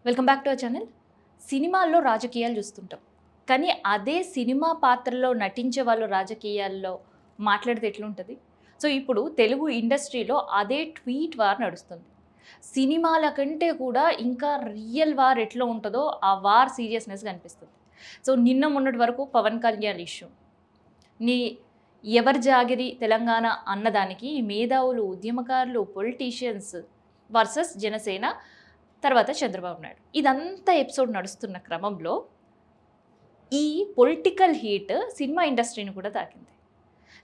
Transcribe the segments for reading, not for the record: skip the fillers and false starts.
Welcome back to our channel. సినిమాల్లో రాజకీయాలు చూస్తుంటాం. కానీ అదే సినిమా పాత్రలో నటించే వాళ్ళు రాజకీయాల్లో మాట్లాడితే ఎట్లుంటది? సో, ఇప్పుడు తెలుగు ఇండస్ట్రీలో అదే ట్వీట్ వార్ నడుస్తుంది. సినిమాల కంటే కూడా ఇంకా రియల్ వార్ ఎట్లా ఉంటదో ఆ వార్ సీరియస్‌నెస్ కనిపిస్తుంది. సో, నిన్న మొన్నటి వరకు పవన్ కళ్యాణ్ ఇష్యూ. నీ ఎవరి జాగిరి తెలంగాణ అన్నదానికి మేధావులు, ఉద్యమకారులు, పొలిటీషియన్స్ వర్సెస్ జనసేన, తర్వాత చంద్రబాబు నాయుడు. ఇదంతా ఎపిసోడ్ నడుస్తున్న క్రమంలో ఈ పొలిటికల్ హీట్ సినిమా ఇండస్ట్రీని కూడా తాకింది.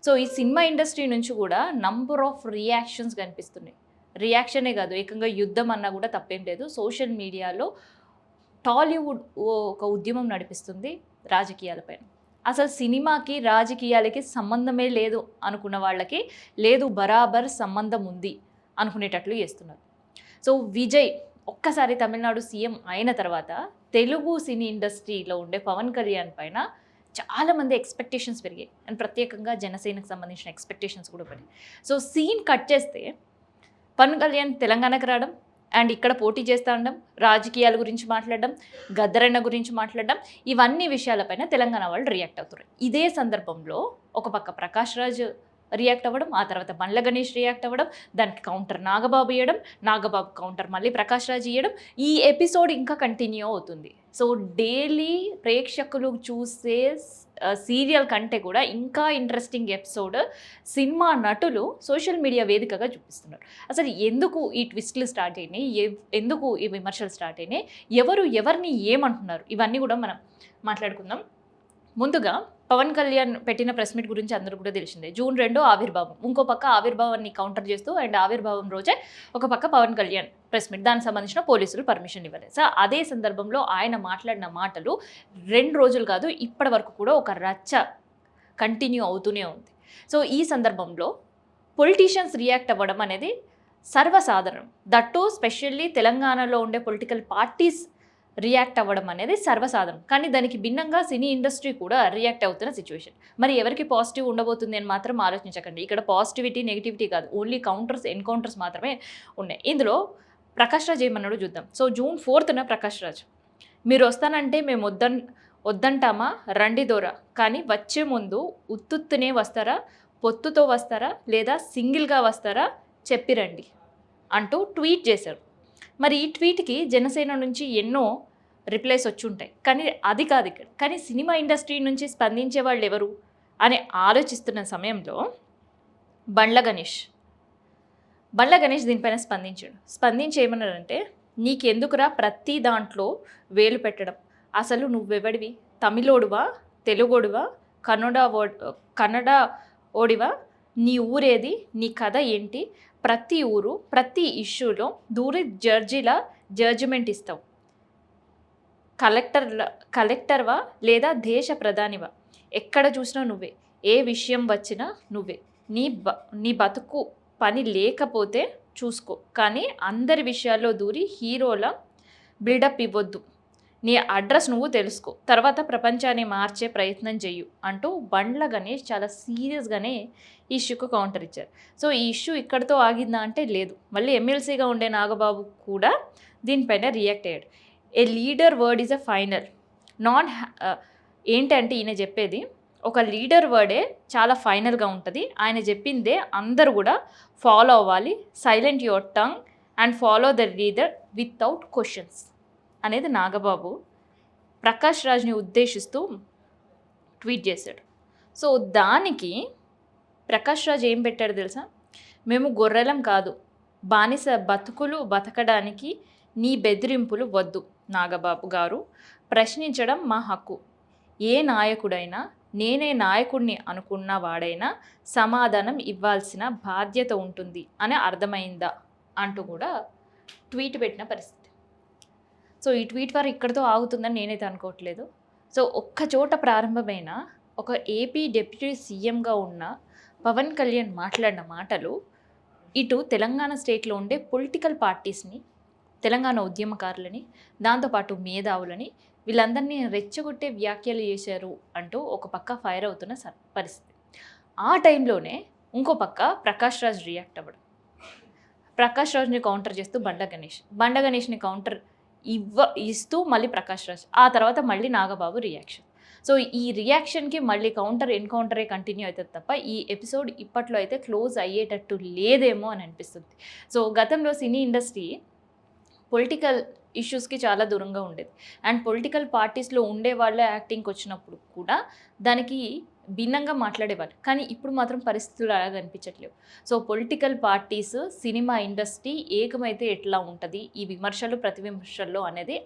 సో, ఈ సినిమా ఇండస్ట్రీ నుంచి కూడా నంబర్ ఆఫ్ రియాక్షన్స్ కనిపిస్తున్నాయి. రియాక్షనే కాదు, ఏకంగా యుద్ధం అన్నా కూడా తప్పేం లేదు. సోషల్ మీడియాలో టాలీవుడ్ ఒక ఉద్యమం నడిపిస్తుంది రాజకీయాలపైన. అసలు సినిమాకి, రాజకీయాలకి సంబంధమే లేదు అనుకున్న వాళ్ళకి లేదు, బరాబర్ సంబంధం ఉంది అనుకునేటట్లు చేస్తున్నారు. సో, విజయ్ ఒక్కసారి తమిళనాడు సీఎం అయిన తర్వాత తెలుగు సినీ ఇండస్ట్రీలో ఉండే పవన్ కళ్యాణ్ పైన చాలామంది ఎక్స్పెక్టేషన్స్ పెరిగాయి. అండ్ ప్రత్యేకంగా జనసేనకు సంబంధించిన ఎక్స్పెక్టేషన్స్ కూడా పెరిగాయి. సో, సీన్ కట్ చేస్తే పవన్ కళ్యాణ్ తెలంగాణకు రావడం అండ్ ఇక్కడ పోటీ చేస్తూ ఉండడం, రాజకీయాల గురించి మాట్లాడడం, గద్దరన్న గురించి మాట్లాడడం, ఇవన్నీ విషయాలపైన తెలంగాణ వాళ్ళు రియాక్ట్ అవుతారు. ఇదే సందర్భంలో ఒక పక్క ప్రకాష్ రాజ్ రియాక్ట్ అవ్వడం, ఆ తర్వాత బండ్ల గణేష్ రియాక్ట్ అవ్వడం, దానికి కౌంటర్ నాగబాబు ఇవ్వడం, నాగబాబు కౌంటర్ మళ్ళీ ప్రకాష్ రాజ్ ఇవ్వడం, ఈ ఎపిసోడ్ ఇంకా కంటిన్యూ అవుతుంది. సో, డైలీ ప్రేక్షకులు చూసే సీరియల్ కంటే కూడా ఇంకా ఇంట్రెస్టింగ్ ఎపిసోడ్ సినిమా నటులు సోషల్ మీడియా వేదికగా చూపిస్తున్నారు. అసలు ఎందుకు ఈ ట్విస్ట్లు స్టార్ట్ అయినాయి, ఎందుకు ఈ విమర్శలు స్టార్ట్ అయినాయి, ఎవరు ఎవరిని ఏమంటున్నారు, ఇవన్నీ కూడా మనం మాట్లాడుకుందాం. ముందుగా పవన్ కళ్యాణ్ పెట్టిన ప్రెస్ మీట్ గురించి అందరూ కూడా తెలిసిందే. జూన్ 2 ఆవిర్భావం, ఇంకో పక్క ఆవిర్భావాన్ని కౌంటర్ చేస్తూ అండ్ ఆవిర్భావం రోజే ఒక పక్క పవన్ కళ్యాణ్ ప్రెస్ మీట్, దానికి సంబంధించిన పోలీసులు పర్మిషన్ ఇవ్వలేదు. సో, అదే సందర్భంలో ఆయన మాట్లాడిన మాటలు 2 రోజులు కాదు, ఇప్పటి వరకు కూడా ఒక రచ్చ కంటిన్యూ అవుతూనే ఉంది. సో, ఈ సందర్భంలో పొలిటీషియన్స్ రియాక్ట్ అవ్వడం అనేది సర్వసాధారణం. దట్టు స్పెషల్లీ తెలంగాణలో ఉండే పొలిటికల్ పార్టీస్ రియాక్ట్ అవ్వడం అనేది సర్వసాధారణం. కానీ దానికి భిన్నంగా సినీ ఇండస్ట్రీ కూడా రియాక్ట్ అవుతున్న సిచ్యువేషన్. మరి ఎవరికి పాజిటివ్ ఉండబోతుంది అని మాత్రం ఆలోచించకండి. ఇక్కడ పాజిటివిటీ, నెగిటివిటీ కాదు, ఓన్లీ కౌంటర్స్, ఎన్కౌంటర్స్ మాత్రమే ఉన్నాయి. ఇందులో ప్రకాష్ రాజ్ ఏమన్నాడో చూద్దాం. సో, జూన్ 4న ప్రకాష్ రాజ్, మీరు వస్తానంటే మేము వద్దంటామా, రండి దోరా, కానీ వచ్చే ముందు ఉత్తుత్తునే వస్తారా, పొత్తుతో వస్తారా, లేదా సింగిల్గా వస్తారా చెప్పిరండి అంటూ ట్వీట్ చేశారు. మరి ఈ ట్వీట్కి జనసేన నుంచి ఎన్నో రిప్లైస్ వచ్చి ఉంటాయి. కానీ అది కాదు ఇక్కడ. కానీ సినిమా ఇండస్ట్రీ నుంచి స్పందించే వాళ్ళు ఎవరు అని ఆలోచిస్తున్న సమయంలో బండ్ల గణేష్ దీనిపైన స్పందించి ఏమన్నారంటే, నీకెందుకురా ప్రతి దాంట్లో వేలు పెట్టడం, అసలు నువ్వెవడివి, తమిళోడువా, తెలుగోడువా, కన్నడ ఓడివా, నీ ఊరేది, నీ కథ ఏంటి, ప్రతి ఊరు ప్రతి ఇష్యూలో దూరి జడ్జిలా జడ్జిమెంట్ ఇస్తావు, కలెక్టర్వా లేదా దేశ ప్రధానివా, ఎక్కడ చూసినా నువ్వే, ఏ విషయం వచ్చినా నువ్వే, నీ బతుకు పని లేకపోతే చూసుకో, కానీ అందరి విషయాల్లో దూరి హీరోల బిల్డప్ ఇవ్వద్దు, నీ అడ్రస్ నువ్వు తెలుసుకో, తర్వాత ప్రపంచాన్ని మార్చే ప్రయత్నం చెయ్యు అంటూ బండ్ల గణేష్ చాలా సీరియస్గానే ఈ ఇష్యూకు కౌంటర్ ఇచ్చారు. సో, ఈ ఇష్యూ ఇక్కడితో ఆగిందా అంటే లేదు. మళ్ళీ ఎమ్మెల్సీగా ఉండే నాగబాబు కూడా దీనిపైన రియాక్ట్ అయ్యాడు. A leader word is a final none ఏంటంటే ఈయన చెప్పేది, ఒక లీడర్ వర్డే చాలా ఫైనల్గా ఉంటుంది, ఆయన చెప్పిందే అందరూ కూడా ఫాలో అవ్వాలి, silent your tongue and follow the leader without questions అనేది నాగబాబు ప్రకాష్ రాజ్ని ఉద్దేశిస్తూ ట్వీట్ చేశాడు. సో, దానికి ప్రకాష్ రాజ్ ఏం పెట్టాడు తెలుసా, మేము గొర్రెలం కాదు, బానిస బతుకులు బతకడానికి నీ బెదిరింపులు వద్దు నాగబాబు గారు, ప్రశ్నించడం మా హక్కు, ఏ నాయకుడైనా, నేనే నాయకుడిని అనుకున్న వాడైనా సమాధానం ఇవ్వాల్సిన బాధ్యత ఉంటుంది అని అర్థమైందా అంటూ కూడా ట్వీట్ పెట్టిన పరిస్థితి. సో, ఈ ట్వీట్ వారు ఇక్కడితో ఆగుతుందని నేనైతే అనుకోవట్లేదు. సో, ఒక్క చోట ప్రారంభమైన ఒక ఏపీ డిప్యూటీ సీఎంగా ఉన్న పవన్ కళ్యాణ్ మాట్లాడిన మాటలు ఇటు తెలంగాణ స్టేట్లో ఉండే పొలిటికల్ పార్టీస్ని, తెలంగాణ ఉద్యమకారులని, దాంతోపాటు మేధావులని, వీళ్ళందరినీ రెచ్చగొట్టే వ్యాఖ్యలు చేశారు అంటూ ఒక పక్క ఫైర్ అవుతున్న పరిస్థితి. ఆ టైంలోనే ఇంకో పక్క ప్రకాష్ రాజ్ రియాక్ట్ అవ్వడం, ప్రకాష్ రాజ్ని కౌంటర్ చేస్తూ బండ్ల గణేష్ని కౌంటర్ ఇస్తూ మళ్ళీ ప్రకాష్ రాజ్, ఆ తర్వాత మళ్ళీ నాగబాబు రియాక్షన్. సో ఈ రియాక్షన్కి మళ్ళీ ఎన్కౌంటరే కంటిన్యూ అవుతుంది తప్ప ఈ ఎపిసోడ్ ఇప్పట్లో అయితే క్లోజ్ అయ్యేటట్టు లేదేమో అని అనిపిస్తుంది. సో గతంలో సినీ ఇండస్ట్రీ పొలిటికల్ ఇష్యూస్కి చాలా దూరంగా ఉండేది. అండ్ పొలిటికల్ పార్టీస్లో ఉండే వాళ్ళే యాక్టింగ్కి వచ్చినప్పుడు కూడా దానికి భిన్నంగా మాట్లాడేవాళ్ళు. కానీ ఇప్పుడు మాత్రం పరిస్థితులు అలాగ అనిపించట్లేవు. So political parties, cinema industry ఏకమైతే ఎట్లా ఉంటుంది ఈ విమర్శలు ప్రతి విమర్శల్లో అనేది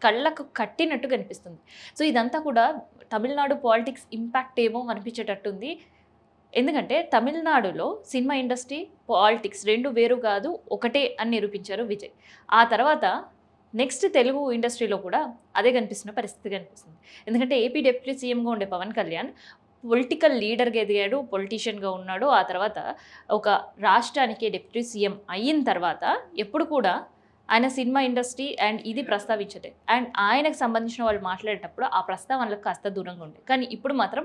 కళ్ళకు కట్టినట్టు కనిపిస్తుంది. సో ఇదంతా కూడా తమిళనాడు పాలిటిక్స్ ఇంపాక్ట్ ఏమో అనిపించేటట్టుంది. ఎందుకంటే తమిళనాడులో సినిమా ఇండస్ట్రీ, పాలిటిక్స్ 2 వేరు కాదు, ఒకటే అని నిరూపించారు విజయ్. ఆ తర్వాత నెక్స్ట్ తెలుగు ఇండస్ట్రీలో కూడా అదే కనిపిస్తున్న పరిస్థితి కనిపిస్తుంది. ఎందుకంటే ఏపీ డిప్యూటీ సీఎంగా ఉండే పవన్ కళ్యాణ్ పొలిటికల్ లీడర్గా ఎదిగాడు, పొలిటీషియన్గా ఉన్నాడు. ఆ తర్వాత ఒక రాష్ట్రానికి డిప్యూటీ సీఎం అయిన తర్వాత ఎప్పుడు కూడా ఆయన సినిమా ఇండస్ట్రీ అండ్ ఇది ప్రస్తావించలేదు. అండ్ ఆయనకు సంబంధించిన వాళ్ళు మాట్లాడేటప్పుడు ఆ ప్రస్తావనలకు కాస్త దూరంగా ఉండే. కానీ ఇప్పుడు మాత్రం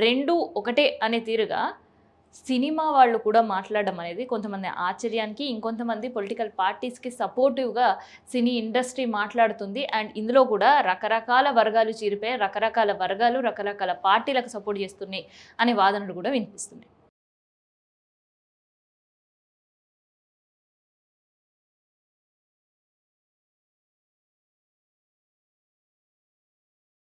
2 ఒకటే అనే తీరుగా సినిమా వాళ్ళు కూడా మాట్లాడడం అనేది కొంతమంది ఆశ్చర్యానికి, ఇంకొంతమంది పొలిటికల్ పార్టీస్కి సపోర్టివ్గా సినీ ఇండస్ట్రీ మాట్లాడుతుంది. అండ్ ఇందులో కూడా రకరకాల వర్గాలు చీరిపోయి రకరకాల వర్గాలు రకరకాల పార్టీలకు సపోర్ట్ చేస్తున్నాయి అనే వాదనలు కూడా వినిపిస్తుంది.